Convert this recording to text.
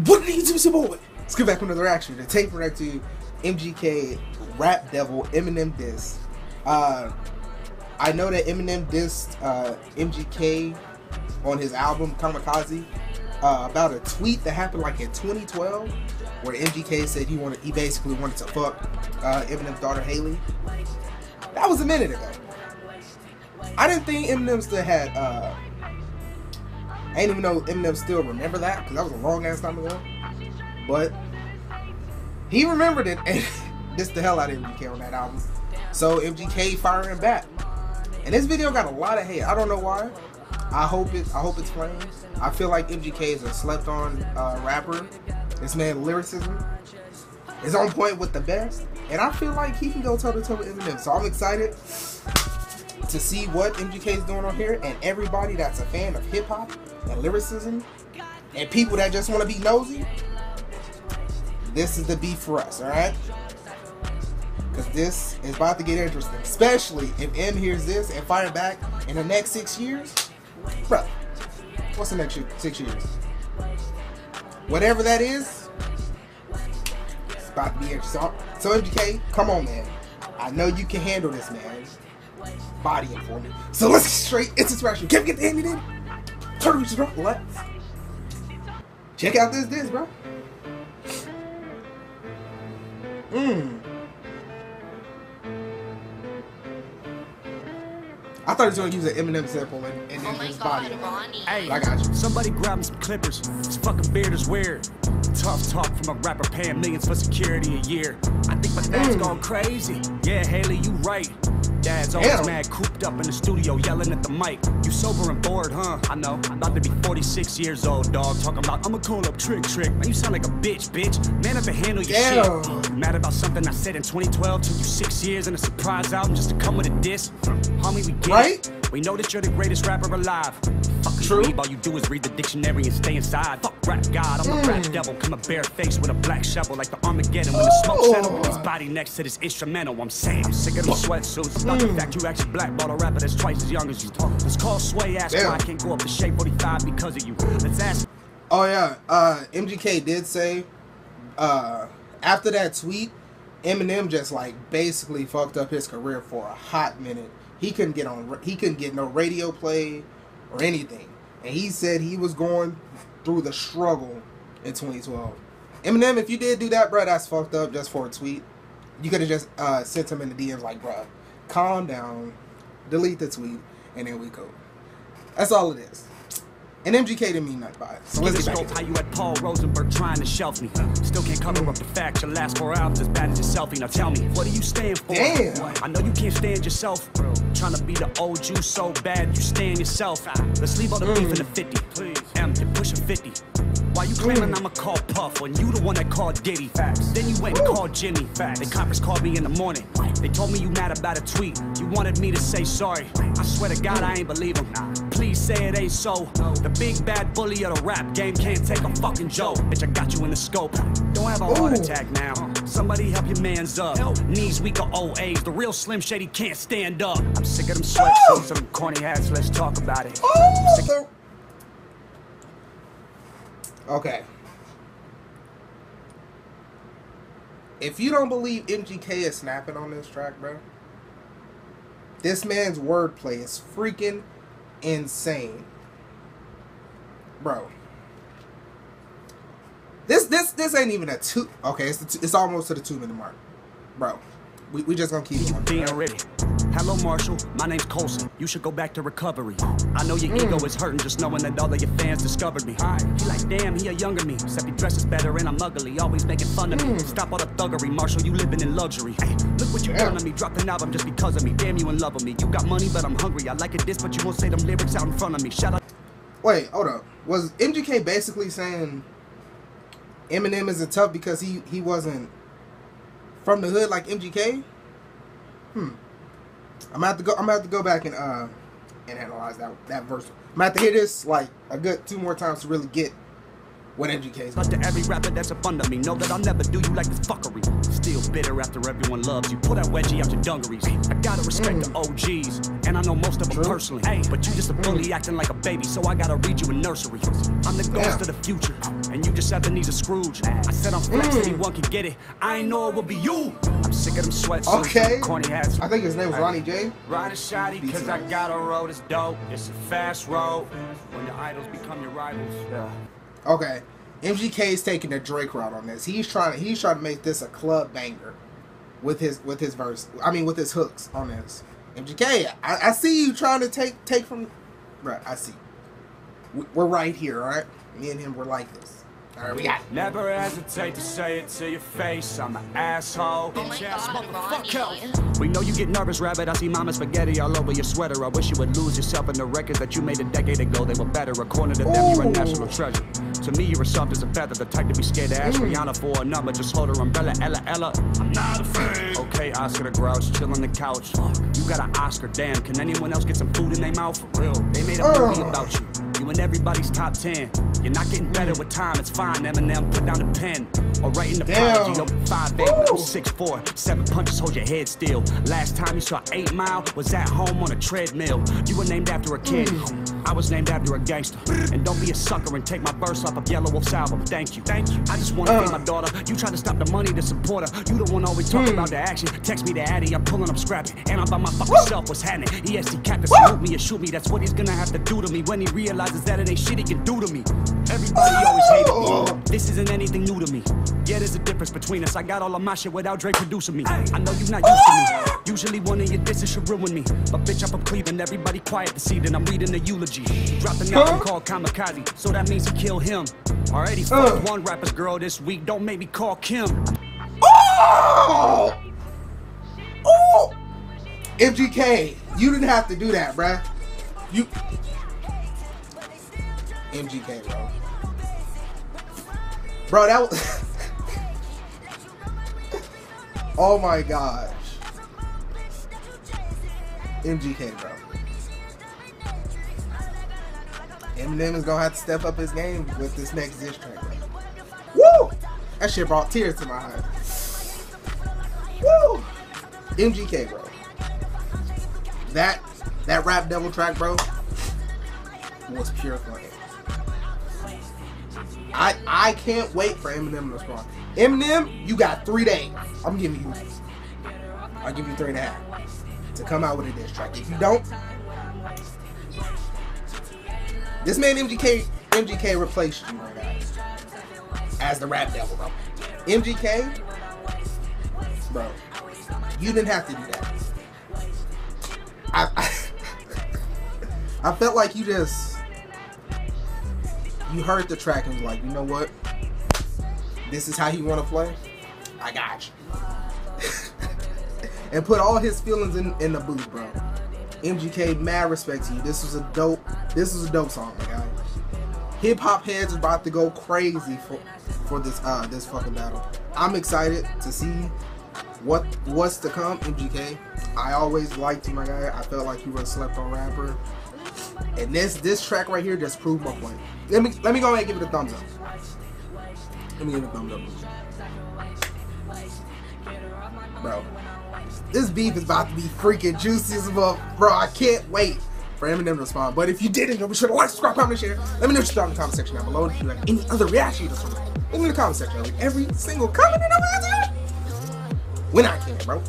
What did he do, some boy? Let's get back to another reaction. The tape react to MGK Rap Devil Eminem diss. I know that Eminem dissed MGK on his album Kamikaze about a tweet that happened like in 2012, where MGK said he basically wanted to fuck Eminem's daughter Haley. That was a minute ago. I didn't think Eminem still had. I didn't even know Eminem still remember that, because that was a long ass time ago. But he remembered it and dissed the hell out of MGK on that album. So MGK firing back. And this video got a lot of hate. I don't know why. I hope it's flames. I feel like MGK is a slept on rapper. This man lyricism is on point with the best. And I feel like he can go toe to toe with Eminem. So I'm excited to see what MGK is doing on here. And everybody that's a fan of hip hop and lyricism and people that just want to be nosy, this is the beef for us, alright? Because this is about to get interesting. Especially if M hears this and fire back in the next 6 years. Bro, what's the next 6 years? Whatever that is, it's about to be interesting. So MGK, come on, man. I know you can handle this, man. Body it for me. So let's get straight into this reaction. Can we get the ending in? Turn to bro. Let's check out this, bro. I thought he was gonna use an Eminem sample and then his body. Hey, I got you. Somebody grab me some clippers. This fucking beard is weird. Tough talk from a rapper paying millions for security a year. I think my dad's gone crazy. Yeah, Haley, you right. Dad's always mad, cooped up in the studio, yelling at the mic. You sober and bored, huh? I know. I'm about to be 46 years old, dog. Talking about, I'ma call up Trick. Man, you sound like a bitch. Man up and handle your shit. You mad about something I said in 2012? Took you 6 years and a surprise album just to come with a diss? Homie, we get it. We know that you're the greatest rapper alive. Fuck you, all you do is read the dictionary and stay inside. Fuck rap god, I'm a rap devil. Come a bare face with a black shovel like the Armageddon. When the smoke settle with his body next to this instrumental, I'm saying I'm sick of them sweatsuits. Not the fact you actually blackball a rapper that's twice as young as you. Let's call Sway, ask why I can't go up to Shape 45 because of you. Let's ask. Oh yeah, MGK did say after that tweet, Eminem just like basically fucked up his career for a hot minute. He couldn't get no radio play or anything. And he said he was going through the struggle in 2012. Eminem, if you did do that, bro, that's fucked up just for a tweet. You could have just sent him in the DMs like, bro, calm down, delete the tweet, and then we go. That's all it is. And MGK didn't mean nothing by it. So let's get back into it. How you had Paul Rosenberg trying to shelf me. Still can't cover up the fact your last 4 albums as bad as your selfie. Now tell me, what do you stand for? Damn. I know you can't stand yourself. Trying to be the old you so bad you stand yourself. Let's leave all the beef in the 50. Please. M, you're pushing 50. Why you claiming I'ma call Puff when you the one that called Diddy? Facts. Then you went and called Jimmy. Facts. They conference called me in the morning. They told me you mad about a tweet. You wanted me to say sorry. I swear to God I ain't believe them. Please say it ain't so. The big bad bully of the rap game can't take a fucking joke. Bitch, I got you in the scope. Don't have a heart attack now. Somebody help your mans up. Knees weak or old age. The real Slim Shady can't stand up. I'm sick of them sweatsuits and them corny hats. Let's talk about it. Okay. If you don't believe MGK is snapping on this track, bro, this man's wordplay is freaking insane. Bro. This ain't even a 2. Okay, it's almost to the 2-minute mark. Bro. We just gonna keep going. Being ready. Hello, Marshall. My name's Colson. You should go back to recovery. I know your ego is hurting just knowing that all of your fans discovered me. He like, damn, he a younger me. Except he dresses better and I'm ugly. Always making fun of me. Stop all the thuggery, Marshall. You living in luxury. Hey, look what you done to me. Dropped an album just because of me. Damn, you in love with me. You got money, but I'm hungry. I like it this, but you won't say them lyrics out in front of me. Shout out. Wait, hold up. Was MGK basically saying Eminem isn't tough because he wasn't from the hood like MGK? I'm gonna have to go back and analyze that verse. I'm gonna have to hear this like a good 2 more times to really get what MGK's But to every rapper that's up under me, know that I'll never do you like this fuckery. Still bitter after everyone loves you. Pull that wedgie out your dungarees. I gotta respect the OGs, and I know most of them personally. Hey, but you just a bully acting like a baby, so I gotta read you in nursery. I'm the ghost of the future, and and you just Ebenezer Scrooge. I said I'm flex, anyone can get it. I ain't know it would be you. I'm sick of them sweatsuits. Okay. Corny hats. I think his name was Ronnie J. Ride a shoddy, cause I got a road that's dope. It's a fast road. When your idols become your rivals. Yeah. Okay. MGK is taking the Drake route on this. He's trying to make this a club banger with his verse. I mean with his hooks on this. MGK, I see you trying to take from. Right, I see. We're right here, all right? Me and him, we're like this. All right, we got it. Never hesitate to say it to your face. I'm an asshole. We know you get nervous, rabbit. I see mama spaghetti all over your sweater. I wish you would lose yourself in the records that you made a decade ago. They were better. According to them, you're a national treasure. To me, you're a soft as a feather. The type to be scared to ask Rihanna for a number. Just hold her umbrella, Ella. I'm not afraid. Okay, Oscar the Grouch, chill on the couch. You got an Oscar, damn. Can anyone else get some food in their mouth? For real. They made a movie about you. You in everybody's top 10. You're not getting better with time. It's fine. Eminem, put down the pen. Or write in the apology. I'm 5'8", 6'4", 7 punches, hold your head still. Last time you saw 8 Mile was at home on a treadmill. You were named after a kid. I was named after a gangster. And don't be a sucker and take my verse off of Yellow Wolf's album. Thank you. I just want to be my daughter. You try to stop the money to support her. You the one always talking about the action. Text me the Addy, I'm pulling up scrapping. And I'm by my fucking self, what's happening? EST captain, salute me or shoot me. That's what he's gonna have to do to me when he realizes that it ain't shit he can do to me. Everybody always hated me. This isn't anything new to me. Yeah, there's a difference between us. I got all of my shit without Drake producing me. I know you're not used to me. Usually one of your disses should ruin me. But bitch, I'm from Cleveland. Everybody quiet to see that I'm reading the eulogy. He dropped an album called Kamikaze, so that means he killed him. Already fucked one rapper's girl this week. Don't make me call Kim. Oh! MGK, you didn't have to do that, bruh. MGK, bro. Bro, that was... Oh my gosh. MGK, bro. Eminem is gonna have to step up his game with this next diss track, bro. Woo! That shit brought tears to my eyes. Woo! MGK, bro. That Rap Devil track, bro, was pure fun. I can't wait for Eminem to respond. Eminem, you got 3 days. I'll give you 3.5 to come out with a diss track. If you don't, this man MGK replaced you right now as the Rap Devil, bro. MGK, bro, you didn't have to do that. I felt like you heard the track and was like, you know what? This is how you want to play? I got you. And put all his feelings in the booth, bro. MGK, mad respect to you. This was a dope song, my guy. Hip hop heads are about to go crazy for this fucking battle. I'm excited to see what's to come. MGK, I always liked you, my guy. I felt like you were a slept on rapper. And this track right here just proved my point. Let me go ahead and give it a thumbs up. Let me give it a thumbs up. Bro, this beef is about to be freaking juicy as well. Bro, I can't wait for Eminem to respond. But if you didn't, be sure to like, subscribe, comment, share. Let me know what you thought in the comment section down below. If you have any other reaction to this one, in the comment section. Like every single comment and I'm answering when I can, bro.